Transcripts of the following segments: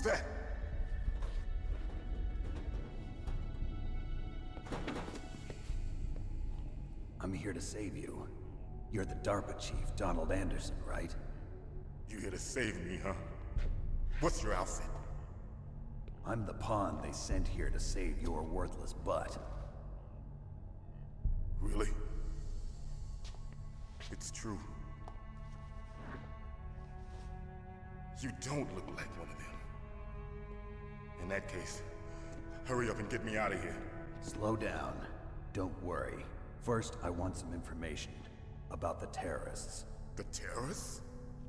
that? I'm here to save you. You're the DARPA chief, Donald Anderson, right? You here to save me, huh? What's your outfit? I'm the pawn they sent here to save your worthless butt. Really? It's true. You don't look like one of them. In that case, hurry up and get me out of here. Slow down. Don't worry. First, I want some information about the terrorists. The terrorists?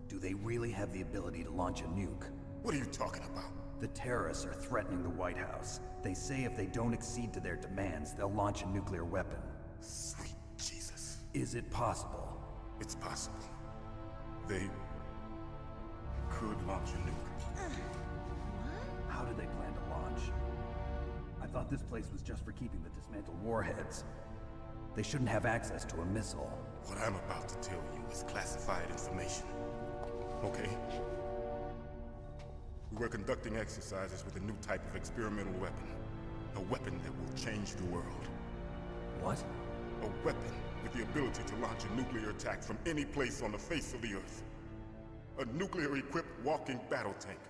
Do they really have the ability to launch a nuke? What are you talking about? The terrorists are threatening the White House. They say if they don't accede to their demands, they'll launch a nuclear weapon. Sweet Jesus. Is it possible? It's possible. They could launch a nuke. How do they plan to launch? I thought this place was just for keeping the dismantled warheads. They shouldn't have access to a missile. What I'm about to tell you is classified information. Okay? We were conducting exercises with a new type of experimental weapon. A weapon that will change the world. What? A weapon with the ability to launch a nuclear attack from any place on the face of the Earth. A nuclear-equipped walking battle tank.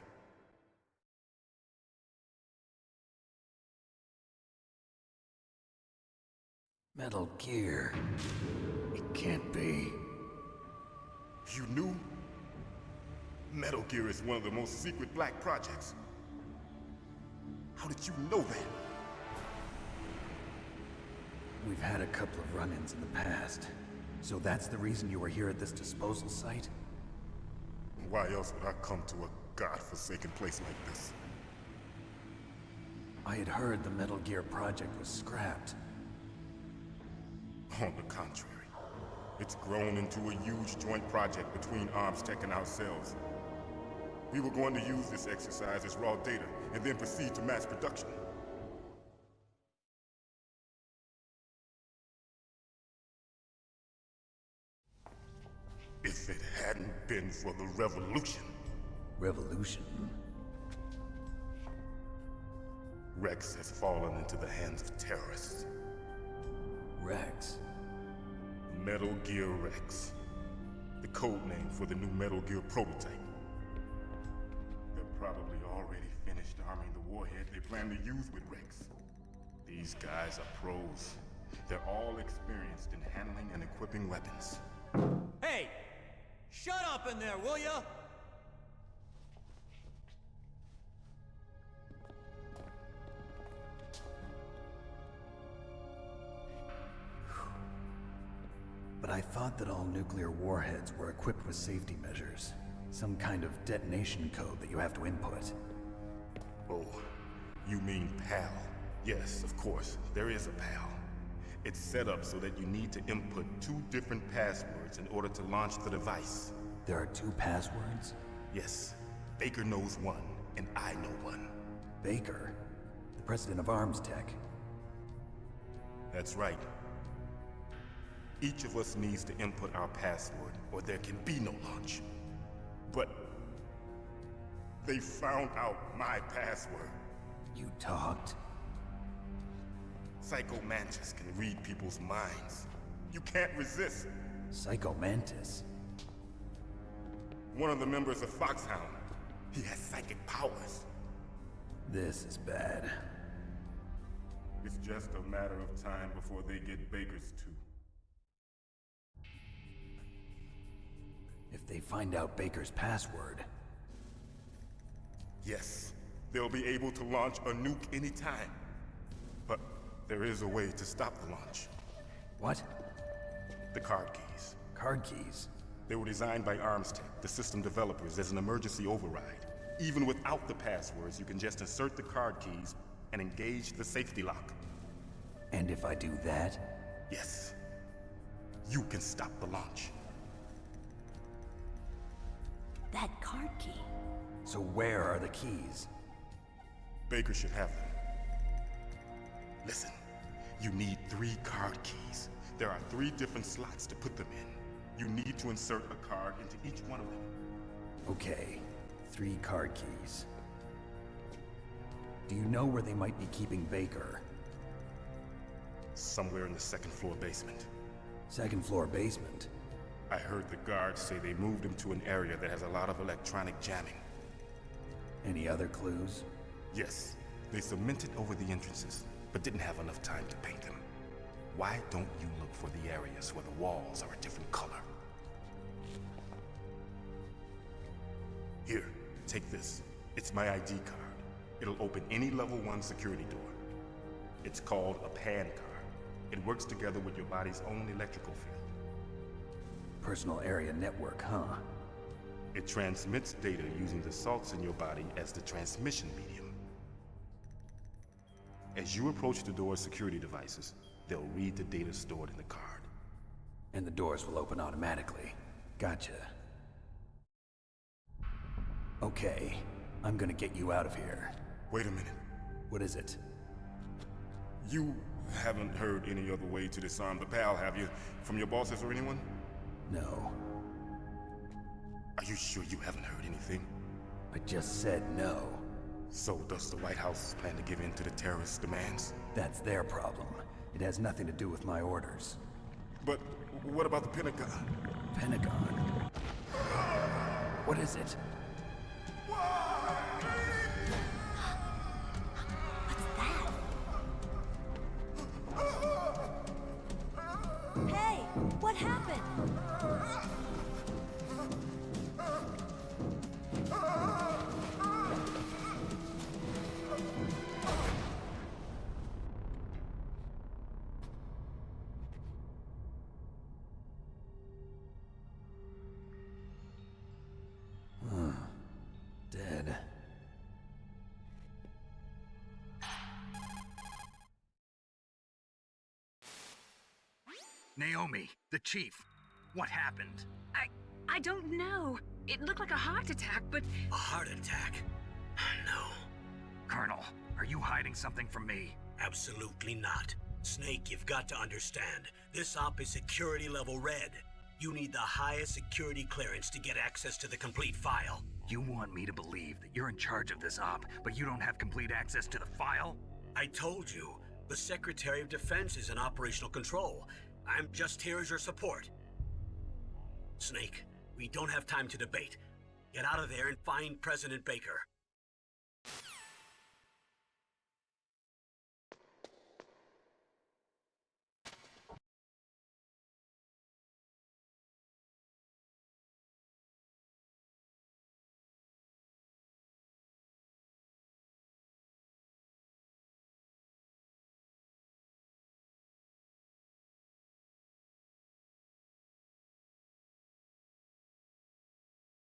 Metal Gear. It can't be. You knew? Metal Gear is one of the most secret black projects. How did you know that? We've had a couple of run-ins in the past. So that's the reason you were here at this disposal site? Why else would I come to a godforsaken place like this? I had heard the Metal Gear project was scrapped. On the contrary, it's grown into a huge joint project between ArmsTech and ourselves. We were going to use this exercise as raw data, and then proceed to mass production. If it hadn't been for the revolution... Revolution? Rex has fallen into the hands of terrorists. Rex? Metal Gear Rex. The code name for the new Metal Gear prototype. They're probably already finished arming the warhead they plan to use with Rex. These guys are pros. They're all experienced in handling and equipping weapons. Hey! Shut up in there, will ya? But I thought that all nuclear warheads were equipped with safety measures. Some kind of detonation code that you have to input. Oh, you mean PAL? Yes, of course, there is a PAL. It's set up so that you need to input 2 different passwords in order to launch the device. There are 2 passwords? Yes. Baker knows one, and I know one. Baker? The president of ArmsTech? That's right. Each of us needs to input our password, or there can be no launch. But... they found out my password. You talked? Psycho Mantis can read people's minds. You can't resist. Psycho Mantis? One of the members of Foxhound. He has psychic powers. This is bad. It's just a matter of time before they get Baker's too. If they find out Baker's password... Yes, they'll be able to launch a nuke anytime. But there is a way to stop the launch. What? The card keys. Card keys? They were designed by ArmsTech, the system developers, as an emergency override. Even without the passwords, you can just insert the card keys and engage the safety lock. And if I do that? Yes. You can stop the launch. That card key. So where are the keys? Baker should have them. Listen, you need 3 card keys. There are 3 different slots to put them in. You need to insert a card into each one of them. Okay, 3 card keys. Do you know where they might be keeping Baker? Somewhere in the second floor basement. Second floor basement? I heard the guards say they moved him to an area that has a lot of electronic jamming. Any other clues? Yes, they cemented over the entrances, but didn't have enough time to paint them. Why don't you look for the areas where the walls are a different color? Here, take this. It's my ID card. It'll open any level 1 security door. It's called a PAN card. It works together with your body's own electrical field. Personal area network, huh? It transmits data using the salts in your body as the transmission medium. As you approach the door's security devices, they'll read the data stored in the card. And the doors will open automatically. Gotcha. Okay, I'm gonna get you out of here. Wait a minute. What is it? You haven't heard any other way to disarm the PAL, have you? From your bosses or anyone? No. Are you sure you haven't heard anything? I just said no. So does the White House plan to give in to the terrorists' demands? That's their problem. It has nothing to do with my orders. But what about the Pentagon? Pentagon? What is it? Hey, what happened? Dead. Naomi, the chief. What happened? I don't know. It looked like a heart attack, but... A heart attack? No. Colonel, are you hiding something from me? Absolutely not. Snake, you've got to understand. This op is security level red. You need the highest security clearance to get access to the complete file. You want me to believe that you're in charge of this op, but you don't have complete access to the file? I told you, the Secretary of Defense is in operational control. I'm just here as your support. Snake, we don't have time to debate. Get out of there and find President Baker.